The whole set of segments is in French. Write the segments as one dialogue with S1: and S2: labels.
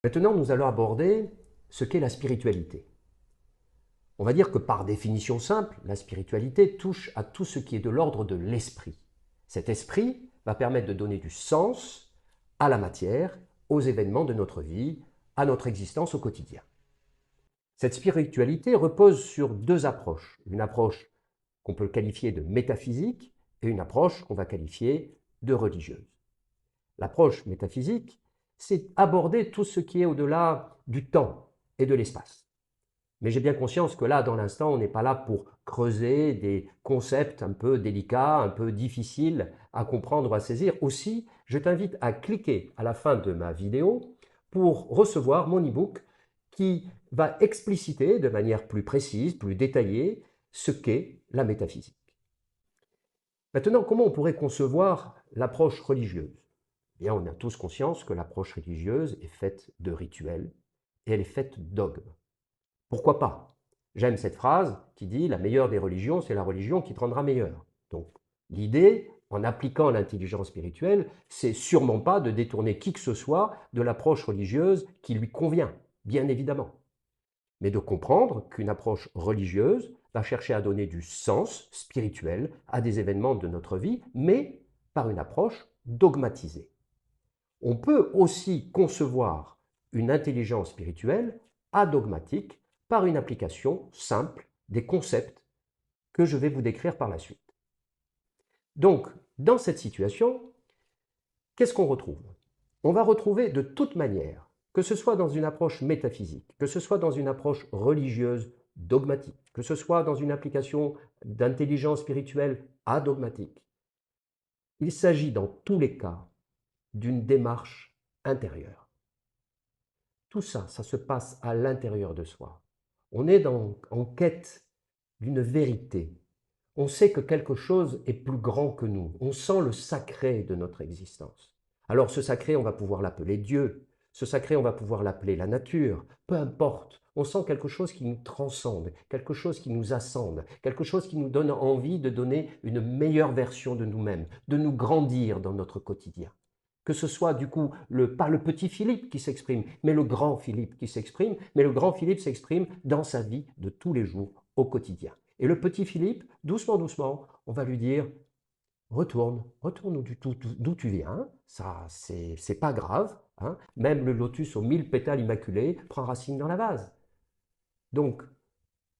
S1: Maintenant, nous allons aborder ce qu'est la spiritualité. On va dire que par définition simple, la spiritualité touche à tout ce qui est de l'ordre de l'esprit. Cet esprit va permettre de donner du sens à la matière, aux événements de notre vie, à notre existence au quotidien. Cette spiritualité repose sur deux approches. Une approche qu'on peut qualifier de métaphysique et une approche qu'on va qualifier de religieuse. L'approche métaphysique, c'est aborder tout ce qui est au-delà du temps et de l'espace. Mais j'ai bien conscience que là, dans l'instant, on n'est pas là pour creuser des concepts un peu délicats, un peu difficiles à comprendre ou à saisir. Aussi, je t'invite à cliquer à la fin de ma vidéo pour recevoir mon e-book qui va expliciter de manière plus précise, plus détaillée, ce qu'est la métaphysique. Maintenant, comment on pourrait concevoir l'approche religieuse? Eh bien, on a tous conscience que l'approche religieuse est faite de rituels et elle est faite de dogmes. Pourquoi pas? J'aime cette phrase qui dit la meilleure des religions, c'est la religion qui te rendra meilleur. Donc, l'idée, en appliquant l'intelligence spirituelle, c'est sûrement pas de détourner qui que ce soit de l'approche religieuse qui lui convient, bien évidemment. Mais de comprendre qu'une approche religieuse va chercher à donner du sens spirituel à des événements de notre vie, mais par une approche dogmatisée. On peut aussi concevoir une intelligence spirituelle adogmatique par une application simple des concepts que je vais vous décrire par la suite. Donc, dans cette situation, qu'est-ce qu'on retrouve? On va retrouver de toute manière, que ce soit dans une approche métaphysique, que ce soit dans une approche religieuse dogmatique, que ce soit dans une application d'intelligence spirituelle adogmatique, il s'agit dans tous les cas d'une démarche intérieure. Tout ça, ça se passe à l'intérieur de soi. On est en quête d'une vérité. On sait que quelque chose est plus grand que nous. On sent le sacré de notre existence. Alors ce sacré, on va pouvoir l'appeler Dieu. Ce sacré, on va pouvoir l'appeler la nature. Peu importe. On sent quelque chose qui nous transcende, quelque chose qui nous ascende, quelque chose qui nous donne envie de donner une meilleure version de nous-mêmes, de nous grandir dans notre quotidien. Que ce soit du coup pas le petit Philippe qui s'exprime, mais le grand Philippe qui s'exprime, mais le grand Philippe s'exprime dans sa vie de tous les jours, au quotidien. Et le petit Philippe, doucement, doucement, on va lui dire, retourne d'où tu viens, ça c'est pas grave, hein. Même le lotus aux 1000 pétales immaculés prend racine dans la vase. Donc,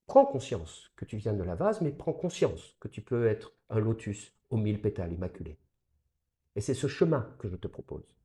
S1: prends conscience que tu viens de la vase, mais prends conscience que tu peux être un lotus aux 1000 pétales immaculés. Et c'est ce chemin que je te propose.